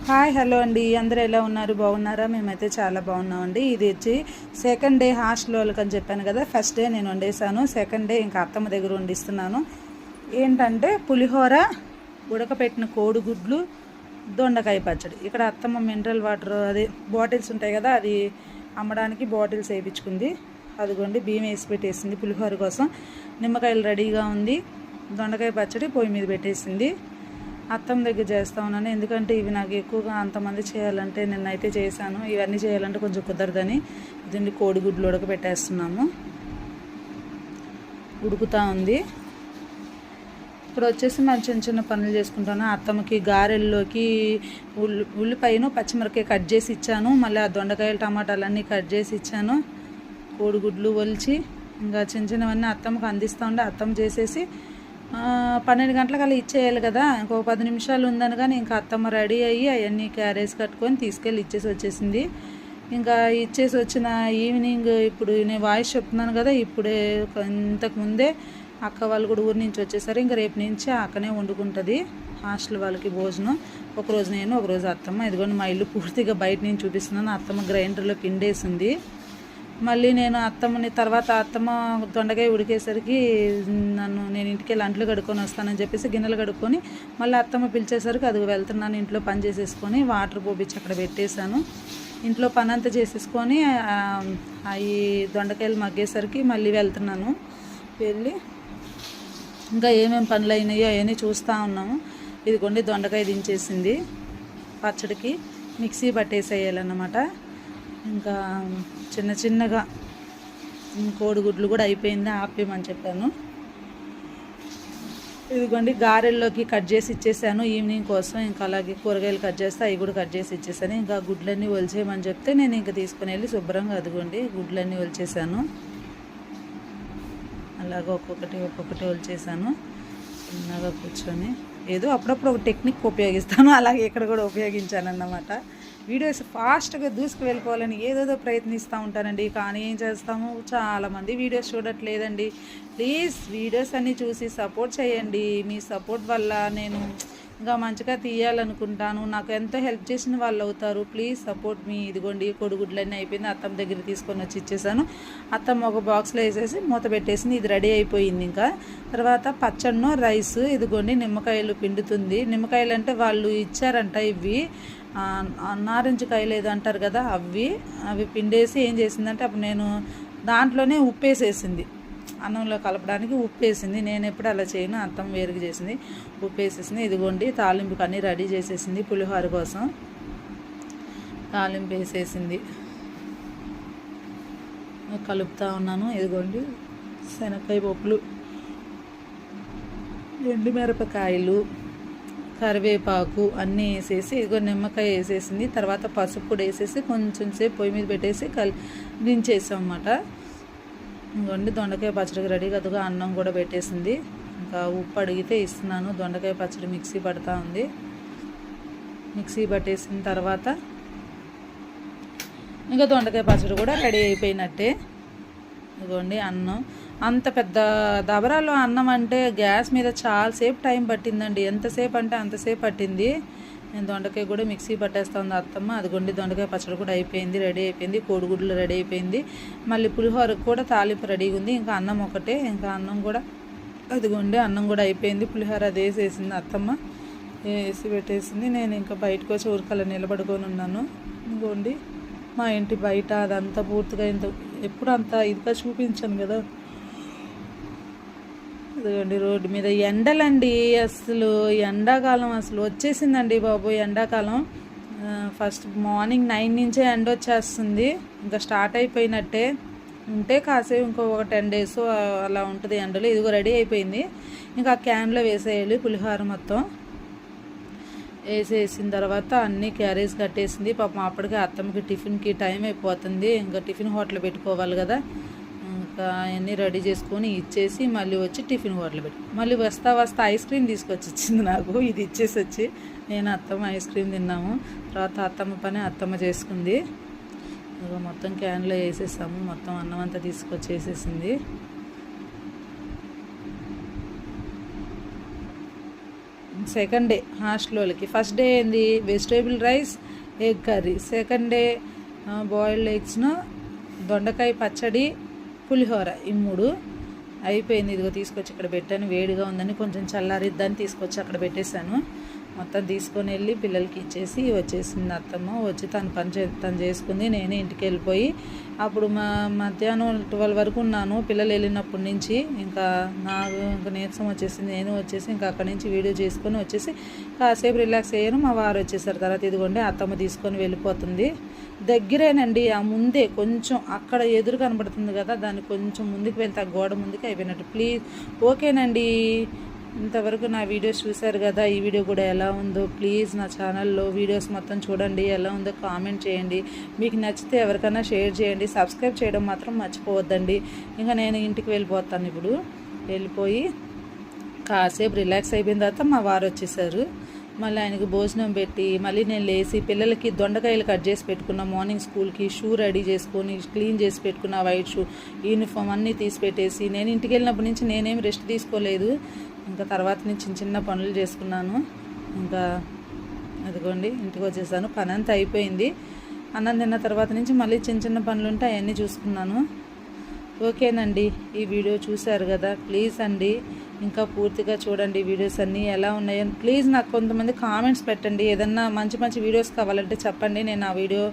Hi hello అండి, అందరూ ఎలా ఉన్నారు? బాగున్నారా? మేమైతే చాలా బాగున్నామండి. ఇది వచ్చి సెకండ్ డే హాస్టల్ వాళ్ళకి అని చెప్పాను కదా. ఫస్ట్ డే నేను వండేసాను, సెకండ్ డే ఇంకా అత్తమ్మ దగ్గర వండిస్తున్నాను. ఏంటంటే పులిహోర, ఉడకపెట్టిన కోడిగుడ్లు, దొండకాయ పచ్చడి. ఇక్కడ అత్తమ్మ మినరల్ వాటర్ అది బాటిల్స్ ఉంటాయి కదా, అది అమ్మడానికి బాటిల్స్ వేయించుకుంది. అదిగోండి బియ్యం వేసి పెట్టేసింది పులిహోర కోసం. నిమ్మకాయలు రెడీగా ఉంది. దొండకాయ పచ్చడి పొయ్యి మీద పెట్టేసింది. అత్తమ్మ దగ్గర చేస్తా ఉన్నాను, ఎందుకంటే ఇవి నాకు ఎక్కువగా అంతమంది చేయాలంటే నిన్నైతే చేశాను. ఇవన్నీ చేయాలంటే కొంచెం కుదరదని దీన్ని కోడిగుడ్లు ఉడకబెట్టేస్తున్నాము. ఉడుకుతూ ఉంది. ఇక్కడ వచ్చేసి మనం చిన్న చిన్న పనులు చేసుకుంటాను. అత్తమ్మకి గారెల్లోకి ఉల్లిపాయను పచ్చిమిరకాయ కట్ చేసి ఇచ్చాను. మళ్ళీ ఆ దొండకాయలు టమాటాలన్నీ కట్ చేసి ఇచ్చాను. కోడిగుడ్లు ఒలిచి ఇంకా చిన్న చిన్నవన్నీ అత్తమ్మకి అందిస్తూ ఉండే అత్తమ్మ చేసేసి 12 గంటలకల్లా ఇచ్చేయాలి కదా. ఇంకొక 10 నిమిషాలు ఉందని కానీ ఇంకా అత్తమ్మ రెడీ అయ్యి అవన్నీ క్యారేజ్ కట్టుకొని తీసుకెళ్ళి ఇచ్చేసి వచ్చేసింది. ఇంకా ఇచ్చేసి వచ్చిన ఈవినింగ్ ఇప్పుడు నేను వాయిస్ చెప్తున్నాను కదా, ఇప్పుడే ఇంతకుముందే అక్క వాళ్ళు కూడా ఊరి నుంచి వచ్చేసారు. ఇంకా రేపు నుంచి అక్కనే వండుకుంటుంది హాస్టల్ వాళ్ళకి భోజనం. ఒకరోజు నేను ఒకరోజు అత్తమ్మ. ఇదిగోండి మా ఇల్లు పూర్తిగా బయట నుంచి చూపిస్తున్నాను. అత్తమ్మ గ్రైండర్లో పిండేసింది. మళ్ళీ నేను అత్తమ్మ దొండకాయ ఉడికేసరికి నేను ఇంటికి వెళ్ళి అంట్లు కడుక్కొని వస్తానని చెప్పేసి గిన్నెలు కడుక్కొని మళ్ళీ అత్తమ్మ పిలిచేసరికి అది వెళ్తున్నాను. ఇంట్లో పని చేసేసుకొని వాటర్ పోపించి అక్కడ పెట్టేశాను. ఇంట్లో పని అంతా చేసేసుకొని అవి దొండకాయలు మగ్గేసరికి మళ్ళీ వెళ్తున్నాను. వెళ్ళి ఇంకా ఏమేమి పనులు అయినాయో అవన్నీ చూస్తూ ఉన్నాము. ఇదిగోండి దొండకాయ దించేసింది. పచ్చడికి మిక్సీ పట్టేసేయాలన్నమాట. ఇంకా చిన్న చిన్నగా కోడిగుడ్లు కూడా అయిపోయింది, ఆపేయమని చెప్పాను. ఇదిగోండి గారెల్లోకి కట్ చేసి ఇచ్చేసాను ఈవినింగ్ కోసం. ఇంకా అలాగే కూరగాయలు కట్ చేస్తే అవి కూడా కట్ చేసి ఇచ్చేసాను. ఇంకా గుడ్లన్నీ ఒలిచేయమని చెప్తే నేను ఇంకా తీసుకుని వెళ్ళి శుభ్రంగా అదిగోండి గుడ్లన్నీ ఒలిచేసాను. అలాగే ఒక్కొక్కటి ఒలిచేసాను. చిన్నగా కూర్చొని ఏదో అప్పుడప్పుడు ఒక టెక్నిక్ ఉపయోగిస్తాను, అలాగే ఇక్కడ కూడా ఉపయోగించాను అన్నమాట. వీడియోస్ ఫాస్ట్గా దూసుకు వెళ్ళిపోవాలని ఏదేదో ప్రయత్నిస్తూ ఉంటానండి. కానీ ఏం చేస్తాము, చాలామంది వీడియోస్ చూడట్లేదండి. ప్లీజ్ వీడియోస్ అన్నీ చూసి సపోర్ట్ చేయండి. మీ సపోర్ట్ వల్ల నేను ఇంకా మంచిగా తీయాలనుకుంటాను. నాకు ఎంతో హెల్ప్ చేసిన వాళ్ళు అవుతారు. ప్లీజ్ సపోర్ట్ మీ. ఇదిగోండి కోడిగుడ్లన్నీ అయిపోయింది. అత్తమ్మ దగ్గర తీసుకొని వచ్చి ఇచ్చేసాను. అత్తమ్మ ఒక బాక్స్లో వేసేసి మూత పెట్టేసింది. ఇది రెడీ అయిపోయింది. ఇంకా తర్వాత పచ్చడిను రైస్, ఇదిగోండి నిమ్మకాయలు పిండుతుంది. నిమ్మకాయలు అంటే వాళ్ళు ఇచ్చారంట, ఇవి నారింజ కాయలు ఏదో అంటారు కదా, అవి పిండేసి ఏం చేసిందంటే అప్పుడు నేను దాంట్లోనే ఉప్పు వేసేసింది. అన్నంలో కలపడానికి ఉప్పు వేసింది. నేను ఎప్పుడు అలా చేయను, అత్తమ్మ వేరుగా చేసింది. ఉప్పు వేసేసింది. ఇదిగోండి తాలింపుకి అన్నీ రెడీ చేసేసింది. పులిహోర కోసం తాలింపు వేసేసింది. కలుపుతూ ఉన్నాను. ఇదిగోండి శనక్కాయ పప్పులు, ఎండుమిరపకాయలు, కరివేపాకు అన్నీ వేసేసి ఇదిగో నిమ్మకాయ వేసేసింది. తర్వాత పసుపు కూడా వేసేసి కొంచెం సేపు పొయ్యి మీద పెట్టేసి దించేసాం అన్నమాట. ఇంకోండి దొండకాయ పచ్చడికి రెడీ కదగా. అన్నం కూడా పెట్టేసింది. ఇంకా ఉప్పు అడిగితే ఇస్తున్నాను. దొండకాయ పచ్చడి మిక్సీ పడుతూ ఉంది. మిక్సీ పట్టేసిన తర్వాత ఇంకా దొండకాయ పచ్చడి కూడా రెడీ అయిపోయినట్టే. ఇదిగోండి అన్నం. అంత పెద్ద దబరాలో అన్నం అంటే గ్యాస్ మీద చాలాసేపు టైం పట్టిందండి. ఎంతసేపు అంటే అంతసేపు పట్టింది. నేను దొండకాయ కూడా మిక్సీ పట్టేస్తుంది అత్తమ్మ. అదిగోండి దొండకాయ పచ్చడి కూడా అయిపోయింది, రెడీ అయిపోయింది. కోడిగుడ్లు రెడీ అయిపోయింది. మళ్ళీ పులిహోరకు కూడా తాలింపు రెడీగా ఉంది. ఇంకా అన్నం ఒకటే. ఇంకా అన్నం కూడా అదిగోండి అన్నం కూడా అయిపోయింది. పులిహోర అది వేసేసింది అత్తమ్మ, వేసి పెట్టేసింది. నేను ఇంకా బయటకు వచ్చి ఊరికల్లా నిలబడుకొని ఉన్నాను. ఇంకోండి మా ఇంటి బయట అదంతా పూర్తిగా ఎప్పుడు అంత ఇదిగా చూపించాను కదా. ఇదిగోండి రోడ్డు మీద ఎండలండి. అసలు ఎండాకాలం అసలు వచ్చేసిందండి బాబు. ఎండాకాలం ఫస్ట్ మార్నింగ్ 9 నుంచే ఎండ వచ్చేస్తుంది. ఇంకా స్టార్ట్ అయిపోయినట్టే. ఉంటే కాసేపు ఇంకొక 10 days అలా ఉంటుంది ఎండలు. ఇదిగో రెడీ అయిపోయింది. ఇంకా క్యాన్లో వేసేయాలి పులిహోర మొత్తం. వేసేసిన తర్వాత అన్నీ క్యారేజ్ కట్టేసింది. పాపం అప్పటికే అత్తమ్మకి టిఫిన్కి టైం అయిపోతుంది. ఇంకా టిఫిన్ హోటల్ పెట్టుకోవాలి కదా. ఇంకా అవన్నీ రెడీ చేసుకొని ఇచ్చేసి మళ్ళీ వచ్చి టిఫిన్ హోటల్ పెట్టి మళ్ళీ వస్తా ఐస్ క్రీమ్ తీసుకొచ్చి ఇచ్చింది నాకు. ఇది ఇచ్చేసి వచ్చి నేను అత్తమ్మ ఐస్ క్రీమ్ తిన్నాము. తర్వాత అత్తమ్మ పని అత్తమ్మ చేసుకుంది. మొత్తం క్యాన్లో వేసేసాము. మొత్తం అన్నం అంతా తీసుకొచ్చి వేసేసింది. సెకండ్ డే హాస్టల్లోకి. ఫస్ట్ డే ఏంది vegetable rice egg curry, second day boiled ఎగ్స్ను దొండకాయ పచ్చడి పులిహోర, ఈ 3 అయిపోయింది. ఇదిగో తీసుకొచ్చి ఇక్కడ పెట్టాను. వేడిగా ఉందని కొంచెం చల్లారిద్దని తీసుకొచ్చి అక్కడ పెట్టేశాను. మొత్తం తీసుకొని వెళ్ళి పిల్లలకి ఇచ్చేసి వచ్చేసింది అత్తమ్మ. వచ్చి తను చేసుకుంది. నేనే ఇంటికి వెళ్ళిపోయి అప్పుడు మధ్యాహ్నం 12 వరకు ఉన్నాను. పిల్లలు వెళ్ళినప్పటి నుంచి ఇంకా నీరసం వచ్చేసింది. నేను వచ్చేసి ఇంకా అక్కడి నుంచి వీడియో చేసుకొని వచ్చేసి కాసేపు రిలాక్స్ అయ్యాను. మా వారు వచ్చేసారు. తర్వాత ఇదిగోండి అత్తమ్మ తీసుకొని వెళ్ళిపోతుంది. దగ్గరేనండి, ఆ ముందే కొంచెం అక్కడ ఎదురు కనబడుతుంది కదా, దాన్ని కొంచెం ముందుకు వెళ్తే ఆ గోడ ముందుకు అయిపోయినట్టు. ప్లీజ్ ఓకేనండి. ఇంతవరకు నా వీడియోస్ చూశారు కదా, ఈ వీడియో కూడా ఎలా ఉందో ప్లీజ్ నా ఛానల్లో వీడియోస్ మొత్తం చూడండి. ఎలా ఉందో కామెంట్ చేయండి. మీకు నచ్చితే ఎవరికైనా షేర్ చేయండి. సబ్స్క్రైబ్ చేయడం మాత్రం మర్చిపోవద్దండి. ఇంకా నేను ఇంటికి వెళ్ళిపోతాను. ఇప్పుడు వెళ్ళిపోయి కాసేపు రిలాక్స్ అయిపోయిన తర్వాత మా వారు వచ్చేసారు. మళ్ళీ ఆయనకి భోజనం పెట్టి మళ్ళీ నేను లేచి పిల్లలకి దొండకాయలు కట్ చేసి పెట్టుకున్న, మార్నింగ్ స్కూల్కి షూ రెడీ చేసుకొని క్లీన్ చేసి పెట్టుకున్న, వైట్ షూ యూనిఫామ్ అన్నీ తీసి పెట్టేసి నేను ఇంటికి వెళ్ళినప్పటి నుంచి నేనేం రెస్ట్ తీసుకోలేదు. ఇంకా తర్వాత నుంచి చిన్న పనులు చేసుకున్నాను. ఇంకా అదిగోండి ఇంటికి వచ్చేసాను. పని అంతా అయిపోయింది. అన్నం తిన్న తర్వాత నుంచి మళ్ళీ చిన్న పనులు ఉంటే అవన్నీ చూసుకున్నాను. ఓకేనండి, ఈ వీడియో చూశారు కదా, ప్లీజ్ అండి ఇంకా పూర్తిగా చూడండి వీడియోస్ అన్నీ ఎలా ఉన్నాయో. ప్లీజ్ నాకు కొంతమంది కామెంట్స్ పెట్టండి. ఏదన్నా మంచి వీడియోస్ కావాలంటే చెప్పండి. నేను ఆ వీడియో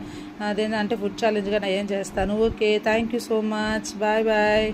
అదేంటంటే ఫుడ్ ఛాలెంజ్గా నేను చేస్తాను. Okay, thank you so much. Bye bye.